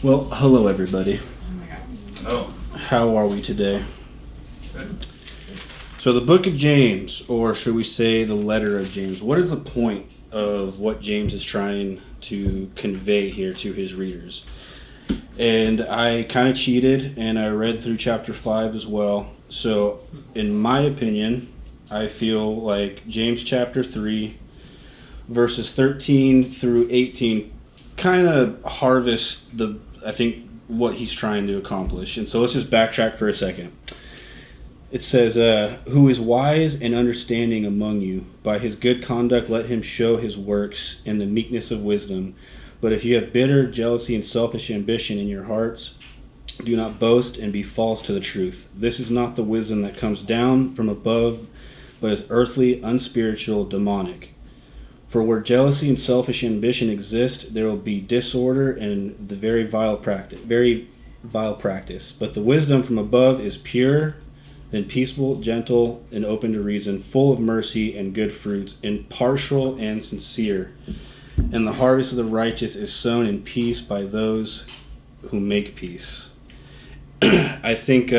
Well, hello everybody. Oh, How are we today? good. So the book of James, or should we say the letter of James, what is the point of what James is trying to convey here to his readers? And I kind of cheated and I read through chapter 5 as well. So in my opinion, I feel like James chapter 3 verses 13 through 18 kind of harvest what he's trying to accomplish. And so let's just backtrack for a second. It says, who is wise and understanding among you? By his good conduct let him show his works in the meekness of wisdom. But if you have bitter jealousy and selfish ambition in your hearts, do not boast and be false to the truth. This is not the wisdom that comes down from above, but is earthly, unspiritual, demonic. For where jealousy and selfish ambition exist, there will be disorder and the very vile practice. But the wisdom from above is pure, then peaceable, gentle, and open to reason, full of mercy and good fruits, impartial and sincere. And the harvest of the righteous is sown in peace by those who make peace. I think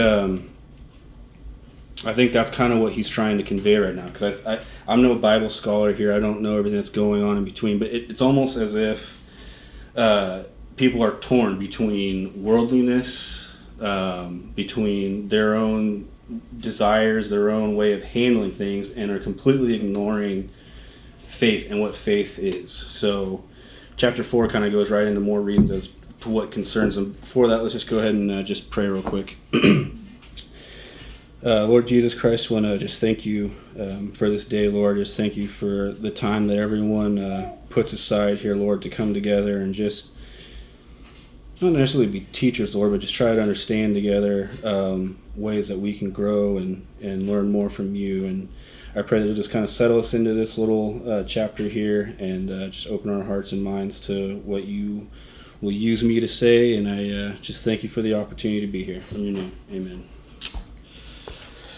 that's kind of what he's trying to convey right now, because I'm no Bible scholar here. I don't know everything that's going on in between, but it's almost as if people are torn between worldliness, between their own desires, their own way of handling things, and are completely ignoring faith and what faith is. So chapter 4 kind of goes right into more reasons as to what concerns them. Before that, let's just go ahead and just pray real quick. Lord Jesus Christ, I want to just thank you for this day, Lord. Just thank you for the time that everyone puts aside here, Lord, to come together and just not necessarily be teachers, Lord, but just try to understand together ways that we can grow and learn more from you. And I pray that you'll just kind of settle us into this little chapter here and just open our hearts and minds to what you will use me to say. And I just thank you for the opportunity to be here. In your name, amen.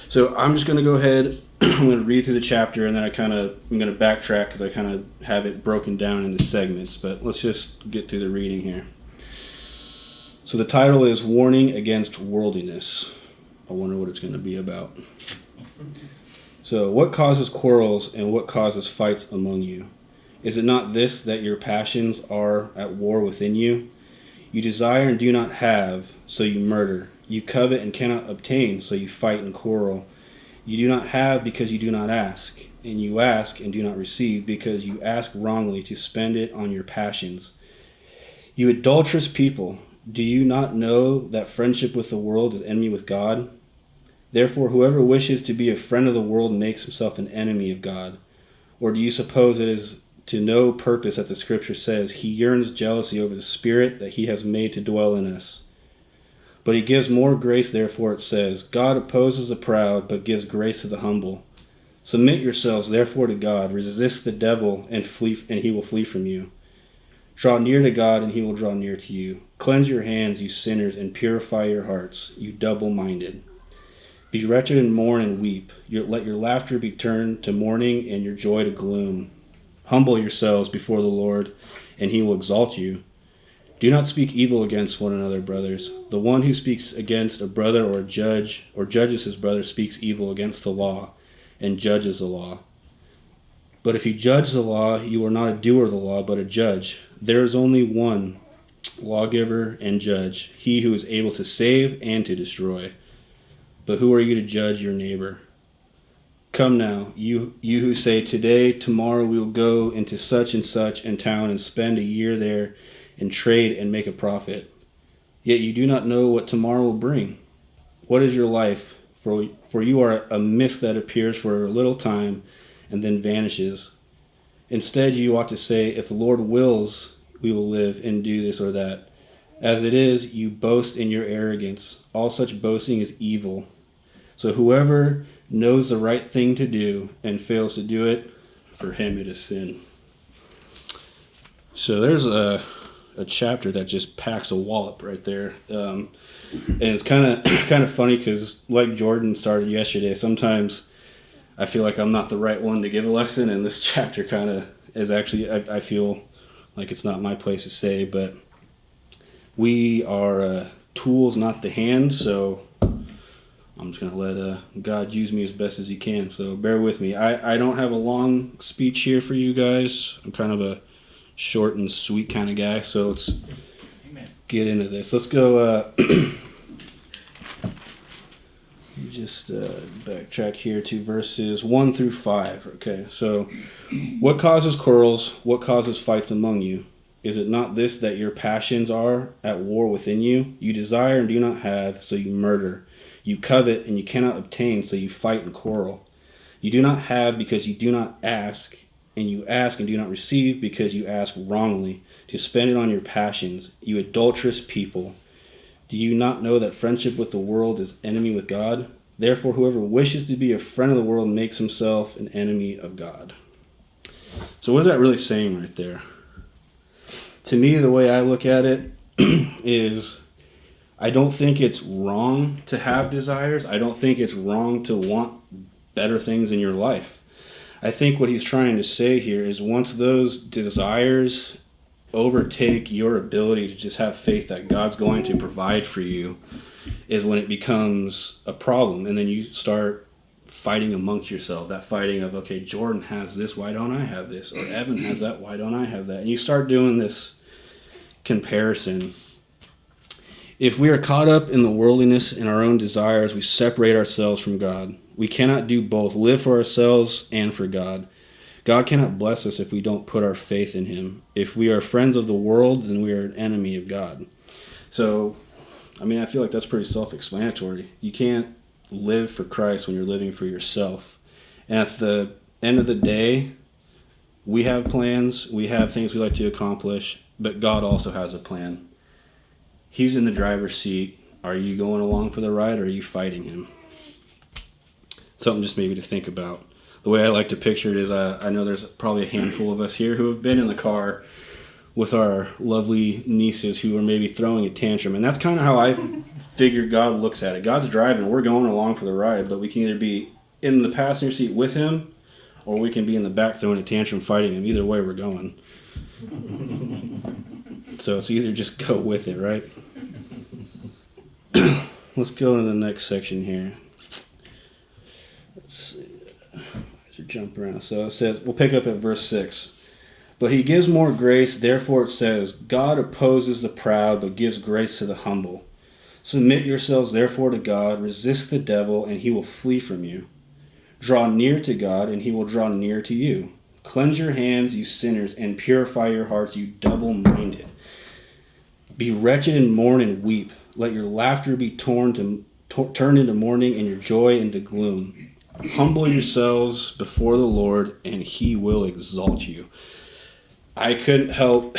So I'm just going to go ahead, I'm going to read through the chapter, and then I'm going to backtrack because I kind of have it broken down into segments, but let's just get through the reading here. So the title is Warning Against Worldliness. I wonder what it's going to be about. So what causes quarrels and what causes fights among you? Is it not this, that your passions are at war within you? You desire and do not have, so you murder. You covet and cannot obtain, so you fight and quarrel. You do not have because you do not ask, and you ask and do not receive because you ask wrongly to spend it on your passions. You adulterous people, do you not know that friendship with the world is enmity with God? Therefore, whoever wishes to be a friend of the world makes himself an enemy of God. Or do you suppose it is to no purpose that the Scripture says, He yearns jealousy over the Spirit that He has made to dwell in us? But He gives more grace, therefore it says, God opposes the proud, but gives grace to the humble. Submit yourselves, therefore, to God. Resist the devil, and he will flee from you. Draw near to God, and He will draw near to you. Cleanse your hands, you sinners, and purify your hearts, you double-minded. Be wretched and mourn and weep. Let your laughter be turned to mourning and your joy to gloom. Humble yourselves before the Lord, and He will exalt you. Do not speak evil against one another, brothers. The one who speaks against a brother or a judge, or judges his brother, speaks evil against the law, and judges the law. But if you judge the law, you are not a doer of the law, but a judge. There is only one lawgiver and judge, He who is able to save and to destroy. But who are you to judge your neighbor? Come now, you who say, today, tomorrow we will go into such and town and spend a year there and trade and make a profit. Yet you do not know what tomorrow will bring. What is your life? For you are a mist that appears for a little time and then vanishes. Instead, you ought to say, if the Lord wills, we will live and do this or that. As it is, you boast in your arrogance. All such boasting is evil. So whoever knows the right thing to do and fails to do it, for him it is sin. So there's a chapter that just packs a wallop right there. And it's kind of funny because, like Jordan started yesterday, sometimes I feel like I'm not the right one to give a lesson, and this chapter kind of is actually, I feel like it's not my place to say, but We are tools, not the hand, so I'm just going to let God use me as best as he can. So bear with me. I don't have a long speech here for you guys. I'm kind of a short and sweet kind of guy, so let's get into this. Let's go just backtrack here to verses 1 through 5. Okay, so what causes quarrels? What causes fights among you? Is it not this, that your passions are at war within you? You desire and do not have, so you murder. You covet and you cannot obtain, so you fight and quarrel. You do not have because you do not ask, and you ask and do not receive because you ask wrongly, to spend it on your passions. You adulterous people. Do you not know that friendship with the world is enemy with God? Therefore, whoever wishes to be a friend of the world makes himself an enemy of God. So what is that really saying right there? To me, the way I look at it is I don't think it's wrong to have desires. I don't think it's wrong to want better things in your life. I think what he's trying to say here is once those desires overtake your ability to just have faith that God's going to provide for you is when it becomes a problem. And then you start fighting amongst yourself, that fighting of, okay, Jordan has this, why don't I have this? Or Evan has that, why don't I have that? And you start doing this comparison. If we are caught up in the worldliness and our own desires, we separate ourselves from God. We cannot do both, live for ourselves and for God. God cannot bless us if we don't put our faith in him. If we are friends of the world, then we are an enemy of God. So, I feel like that's pretty self-explanatory. You can't live for Christ when you're living for yourself. And at the end of the day, we have plans, we have things we like to accomplish, but God also has a plan. He's in the driver's seat. Are you going along for the ride, or are you fighting him? Something just maybe to think about. The way I like to picture it is I know there's probably a handful of us here who have been in the car with our lovely nieces who are maybe throwing a tantrum. And that's kind of how I figure God looks at it. God's driving, we're going along for the ride, but we can either be in the passenger seat with him, or we can be in the back throwing a tantrum fighting him. Either way, we're going. So it's either just go with it, right? Let's go to the next section here. Let's see. Jump around. So it says, we'll pick up at verse 6. But he gives more grace, therefore it says, God opposes the proud, but gives grace to the humble. Submit yourselves therefore to God, resist the devil, and he will flee from you. Draw near to God, and he will draw near to you. Cleanse your hands, you sinners, and purify your hearts, you double-minded. Be wretched and mourn and weep. Let your laughter be turned into mourning, and your joy into gloom. Humble yourselves before the Lord, and he will exalt you. I couldn't help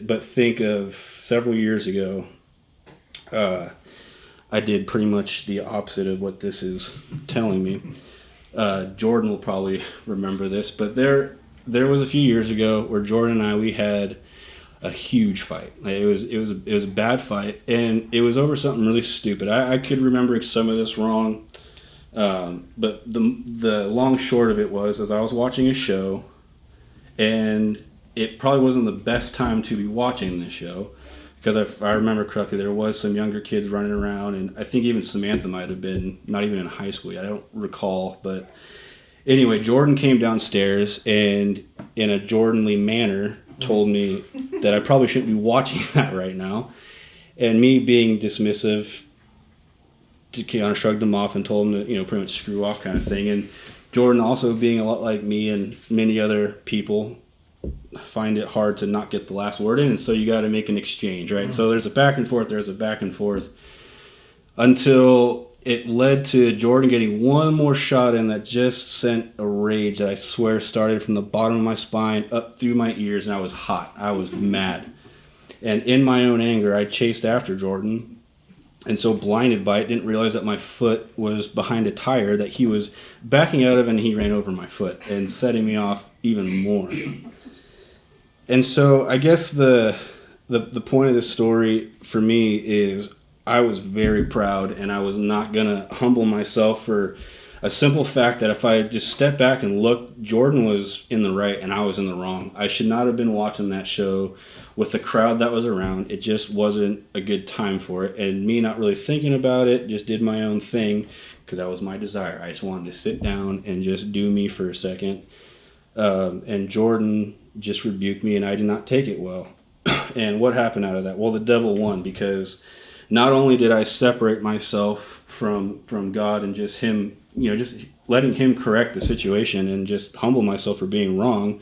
but think of several years ago. I did pretty much the opposite of what this is telling me. Jordan will probably remember this, but there was a few years ago where Jordan and we had a huge fight. It was a bad fight, and it was over something really stupid. I could remember some of this wrong. But the long short of it was, as I was watching a show, and it probably wasn't the best time to be watching this show, because if I remember correctly, there was some younger kids running around, and I think even Samantha might have been not even in high school yet. I don't recall, but anyway, Jordan came downstairs and in a Jordanly manner told me that I probably shouldn't be watching that right now, and me being dismissive, kind of shrugged him off and told him to, pretty much screw off kind of thing. And Jordan, also being a lot like me and many other people, find it hard to not get the last word in, and so you got to make an exchange, right? Mm-hmm. So there's a back and forth, until it led to Jordan getting one more shot in that just sent a rage that I swear started from the bottom of my spine up through my ears, and I was hot. I was mad. And in my own anger, I chased after Jordan, and so blinded by it, didn't realize that my foot was behind a tire that he was backing out of, and he ran over my foot and setting me off even more. And so I guess the point of this story for me is I was very proud, and I was not going to humble myself for a simple fact that if I just stepped back and looked, Jordan was in the right and I was in the wrong. I should not have been watching that show with the crowd that was around. It just wasn't a good time for it. And me not really thinking about it, just did my own thing because that was my desire. I just wanted to sit down and just do me for a second. And Jordan just rebuked me and I did not take it well. And what happened out of that? Well, the devil won, because not only did I separate myself from God and just him, just letting him correct the situation and just humble myself for being wrong.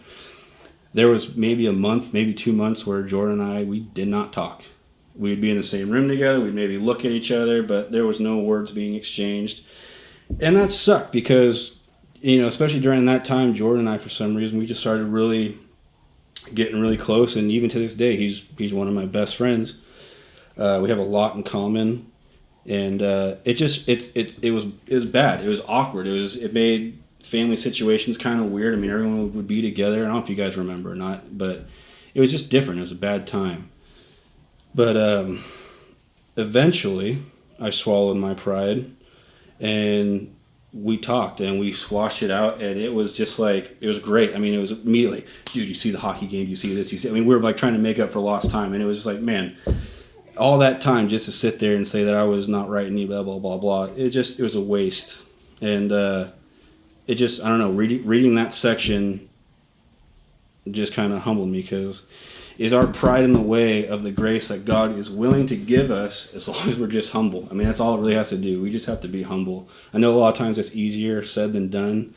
There was maybe a month, maybe 2 months where Jordan and I, we did not talk. We'd be in the same room together. We'd maybe look at each other, but there was no words being exchanged. And that sucked because, especially during that time, Jordan and I, for some reason, we just started really getting really close. And even to this day, he's one of my best friends. We have a lot in common. And it was bad. It was awkward. It made family situations kind of weird. I mean, everyone would be together. I don't know if you guys remember or not, but it was just different. It was a bad time. But eventually, I swallowed my pride, and we talked, and we squashed it out, and it was just like, it was great. I mean, it was immediately, dude, you see the hockey game, you see this, you see. I mean, we were like trying to make up for lost time, and it was just like, man, all that time just to sit there and say that I was not right and blah, blah, blah, blah. It was a waste. And it just, I don't know, reading that section just kind of humbled me, because is our pride in the way of the grace that God is willing to give us as long as we're just humble? I mean, that's all it really has to do. We just have to be humble. I know a lot of times it's easier said than done,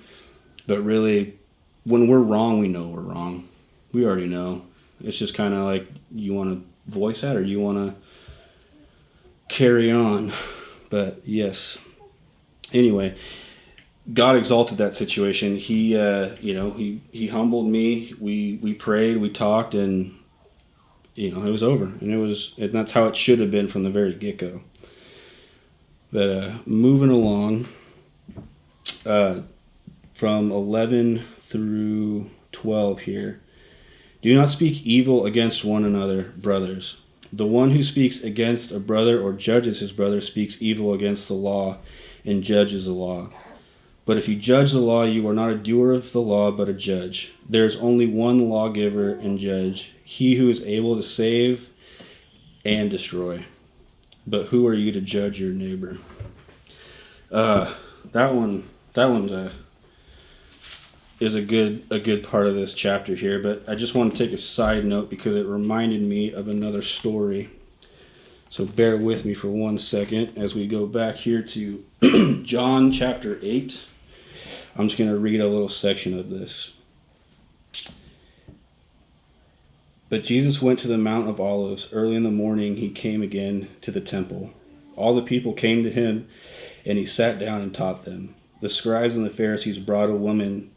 but really, when we're wrong, we know we're wrong. We already know. It's just kind of like, you want to voice that or you want to carry on? But yes. Anyway, God exalted that situation. He humbled me. We prayed, we talked, and it was over. And that's how it should have been from the very get-go. But moving along, from 11 through 12 here. Do not speak evil against one another, brothers. The one who speaks against a brother or judges his brother speaks evil against the law and judges the law. But if you judge the law, you are not a doer of the law, but a judge. There is only one lawgiver and judge, he who is able to save and destroy. But who are you to judge your neighbor? That one is a good part of this chapter here. But I just want to take a side note because it reminded me of another story. So bear with me for 1 second as we go back here to John chapter 8. I'm just going to read a little section of this. But Jesus went to the Mount of Olives. Early in the morning he came again to the temple. All the people came to him, and he sat down and taught them. The scribes and the Pharisees brought a woman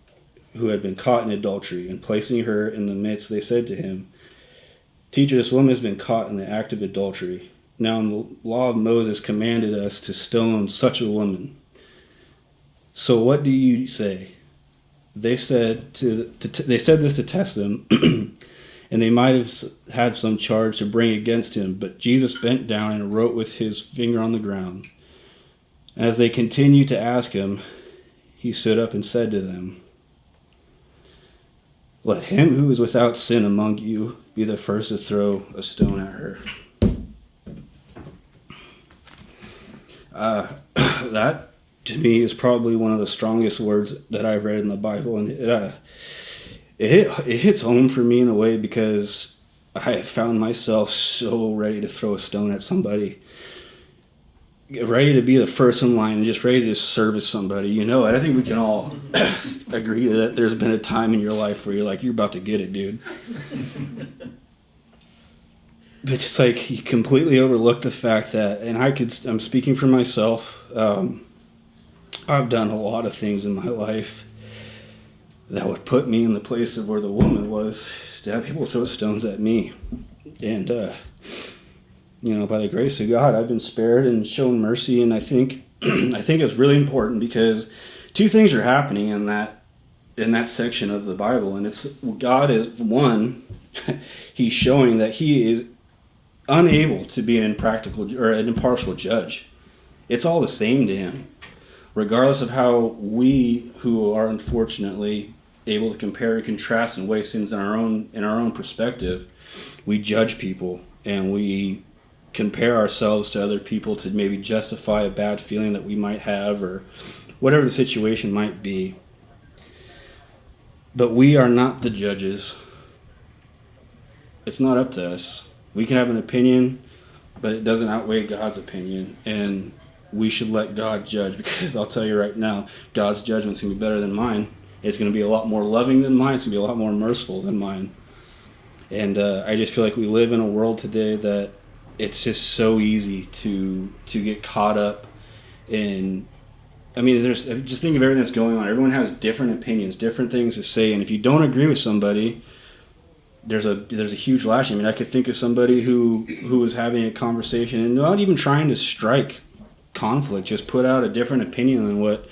who had been caught in adultery, and placing her in the midst, they said to him, "Teacher, this woman has been caught in the act of adultery. Now in the law of Moses commanded us to stone such a woman. So what do you say?" They said this to test him, and they might have had some charge to bring against him. But Jesus bent down and wrote with his finger on the ground. As they continued to ask him, he stood up and said to them, "Let him who is without sin among you be the first to throw a stone at her." That, to me, is probably one of the strongest words that I've read in the Bible, and it hits home for me in a way because I have found myself so ready to throw a stone at somebody, ready to be the first in line and just ready to service somebody. I think we can all agree that there's been a time in your life where you're like, you're about to get it, dude. But it's like you completely overlook the fact that, and I'm speaking for myself, I've done a lot of things in my life that would put me in the place of where the woman was, to have people throw stones at me. And, by the grace of God, I've been spared and shown mercy. And I think it's really important because two things are happening in that section of the Bible. And it's God is, one, he's showing that he is unable to be an impartial judge. It's all the same to him. regardless of how we, who are unfortunately able to compare and contrast and weigh sins in our own perspective, we judge people and we compare ourselves to other people to maybe justify a bad feeling that we might have or whatever the situation might be. But we are not the judges. It's not up to us. We can have an opinion, but it doesn't outweigh God's opinion. And we should let God judge, because I'll tell you right now, God's judgment's going to be better than mine. It's going to be a lot more loving than mine. It's going to be a lot more merciful than mine. And I just feel like we live in a world today that it's just so easy to get caught up in. I mean, just think of everything that's going on. Everyone has different opinions, different things to say, and if you don't agree with somebody, there's a huge lashing. I mean, I could think of somebody who was having a conversation and not even trying to strike conflict, just put out a different opinion than what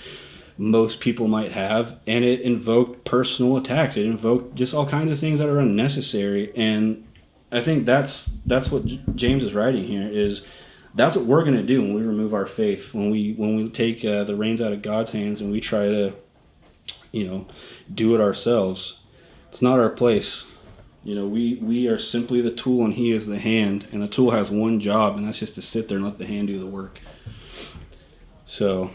most people might have, and it invoked personal attacks. It invoked just all kinds of things that are unnecessary. And I think that's what James is writing here, is that's what we're going to do when we remove our faith, when we take the reins out of God's hands and we try to, do it ourselves. It's not our place. We are simply the tool and he is the hand, and the tool has one job, and that's just to sit there and let the hand do the work. So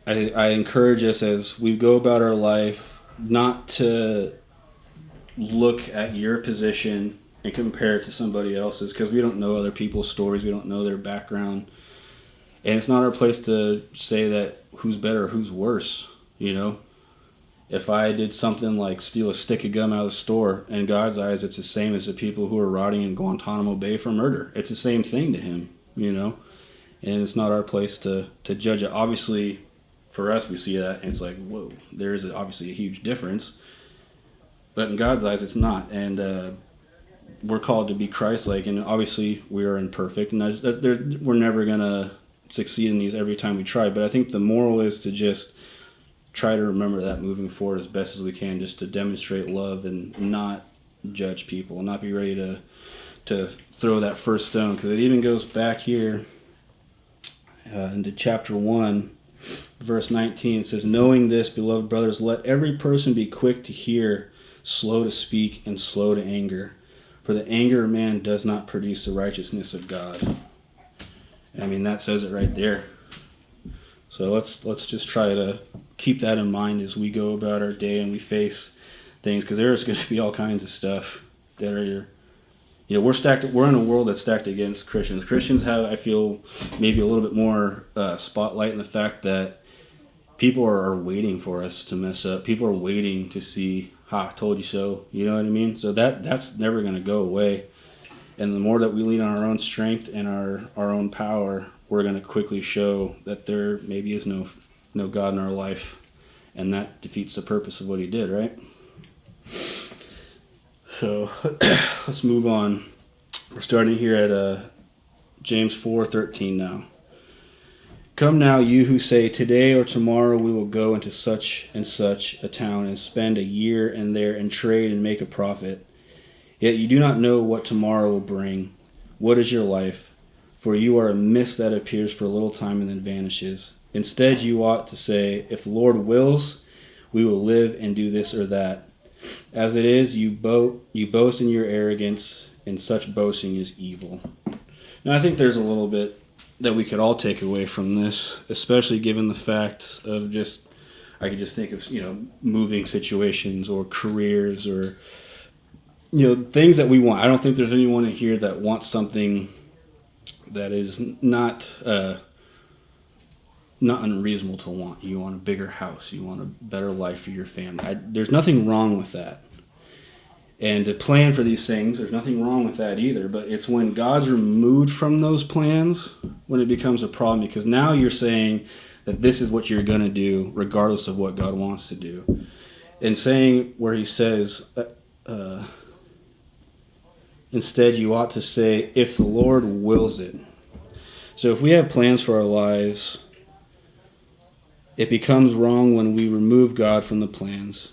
I encourage us as we go about our life not to look at your position and compare it to somebody else's, because we don't know other people's stories. We don't know their background. And it's not our place to say that who's better or who's worse, If I did something like steal a stick of gum out of the store, in God's eyes, it's the same as the people who are rotting in Guantanamo Bay for murder. It's the same thing to him, And it's not our place to judge it. Obviously, for us, we see that, and it's like, whoa, there is obviously a huge difference. But in God's eyes, it's not. And we're called to be Christ-like, and obviously we are imperfect, and we're never going to succeed in these every time we try. But I think the moral is to just try to remember that moving forward as best as we can, just to demonstrate love and not judge people, and not be ready to throw that first stone. Because it even goes back here into chapter 1, verse 19. It says, "Knowing this, beloved brothers, let every person be quick to hear, slow to speak, and slow to anger. For the anger of man does not produce the righteousness of God." I mean, that says it right there. So let's just try to keep that in mind as we go about our day and we face things, because there's going to be all kinds of stuff that are, we're in a world that's stacked against Christians. Christians have, I feel, maybe a little bit more spotlight in the fact that people are waiting for us to mess up. People are waiting to see, told you so. You know what I mean? So that's never going to go away. And the more that we lean on our own strength and our own power, we're going to quickly show that there maybe is no God in our life. And that defeats the purpose of what he did, right? So let's move on. We're starting here at James 4:13 now. "Come now, you who say, 'Today or tomorrow we will go into such and such a town and spend a year in there and trade and make a profit. Yet you do not know what tomorrow will bring. What is your life? For you are a mist that appears for a little time and then vanishes. Instead you ought to say, if the Lord wills, we will live and do this or that. As it is, you boast in your arrogance, and such boasting is evil." Now I think there's a little bit that we could all take away from this, especially given the fact of I could just think of, moving situations or careers or, things that we want. I don't think there's anyone in here that wants something that is not unreasonable to want. You want a bigger house. You want a better life for your family. There's nothing wrong with that. And to plan for these things, there's nothing wrong with that either. But it's when God's removed from those plans when it becomes a problem, because now you're saying that this is what you're going to do regardless of what God wants to do. And saying where he says, instead you ought to say, if the Lord wills it. So if we have plans for our lives, it becomes wrong when we remove God from the plans.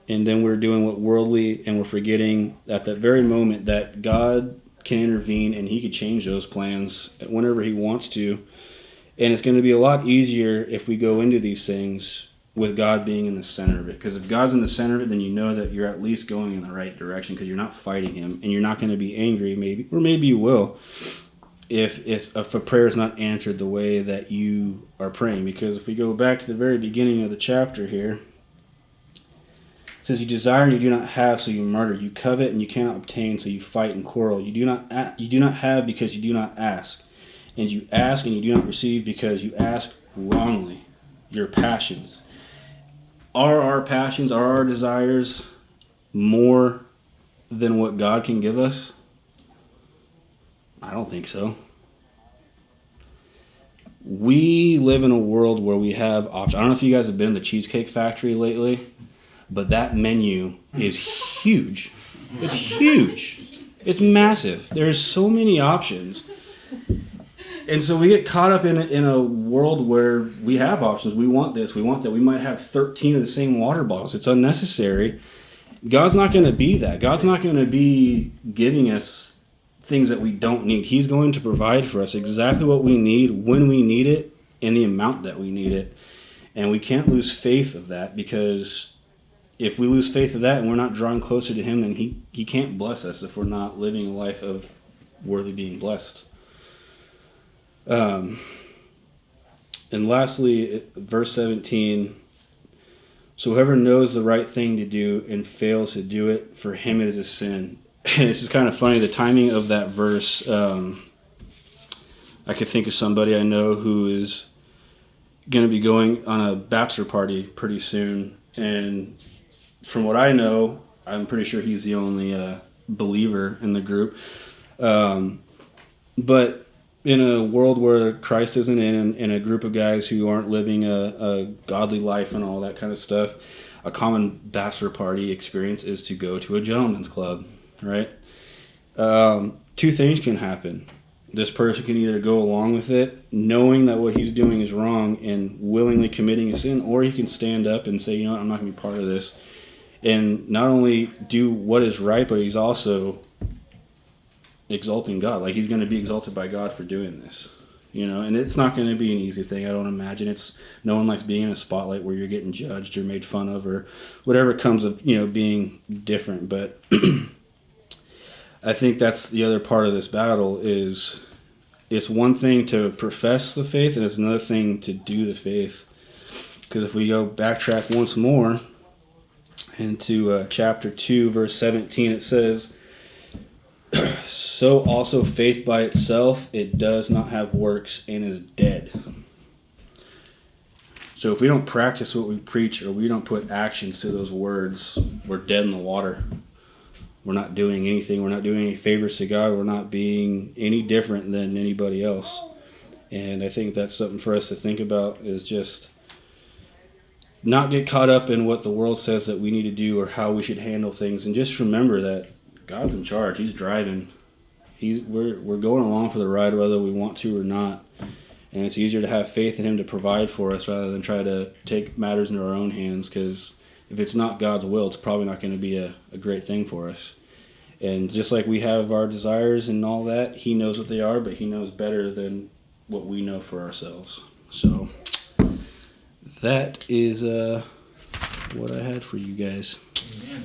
And then we're doing what worldly, and we're forgetting at that very moment that God can intervene and he could change those plans whenever he wants to. And it's going to be a lot easier if we go into these things with God being in the center of it. Because if God's in the center of it, then you know that you're at least going in the right direction because you're not fighting him. And you're not going to be angry, maybe, or maybe you will, if a prayer is not answered the way that you are praying. Because if we go back to the very beginning of the chapter here, it says, you desire and you do not have, so you murder. You covet and you cannot obtain, so you fight and quarrel. You do not have because you do not ask. And you ask and you do not receive because you ask wrongly. Your passions. Are our passions, are our desires more than what God can give us? I don't think so. We live in a world where we have options. I don't know if you guys have been to the Cheesecake Factory lately, but that menu is huge. It's huge. It's massive. There's so many options. And so we get caught up in a world where we have options. We want this, we want that. We might have 13 of the same water bottles. It's unnecessary. God's not going to be that. God's not going to be giving us things that we don't need. He's going to provide for us exactly what we need, when we need it, and the amount that we need it. And we can't lose faith of that, because if we lose faith of that and we're not drawing closer to him, then he can't bless us if we're not living a life of worthy being blessed. And lastly, verse 17, so whoever knows the right thing to do and fails to do it, for him it is a sin. And it's just kind of funny, the timing of that verse. I could think of somebody I know who is going to be going on a bachelor party pretty soon. And from what I know, I'm pretty sure he's the only believer in the group. But in a world where Christ isn't in a group of guys who aren't living a godly life and all that kind of stuff, a common bachelor party experience is to go to a gentleman's club, right? Two things can happen. This person can either go along with it, knowing that what he's doing is wrong and willingly committing a sin, or he can stand up and say, you know what, I'm not going to be part of this. And not only do what is right, but he's also exalting God. Like, he's going to be exalted by God for doing this, you know. And it's not going to be an easy thing. I don't imagine. No one likes being in a spotlight where you're getting judged or made fun of or whatever comes of, you know, being different. But I think that's the other part of this battle. Is it's one thing to profess the faith and it's another thing to do the faith. Because if we go backtrack once more into chapter 2 verse 17, it says, so also faith by itself, it does not have works and is dead. So if we don't practice what we preach, or we don't put actions to those words, we're dead in the water. We're not doing anything. We're not doing any favors to God. We're not being any different than anybody else. And I think that's something for us to think about, is just not get caught up in what the world says that we need to do or how we should handle things, and just remember that God's in charge. He's driving. We're going along for the ride whether we want to or not. And it's easier to have faith in him to provide for us rather than try to take matters into our own hands, because if it's not God's will, it's probably not going to be a great thing for us. And just like we have our desires and all that, he knows what they are, but he knows better than what we know for ourselves. So that is what I had for you guys. Amen.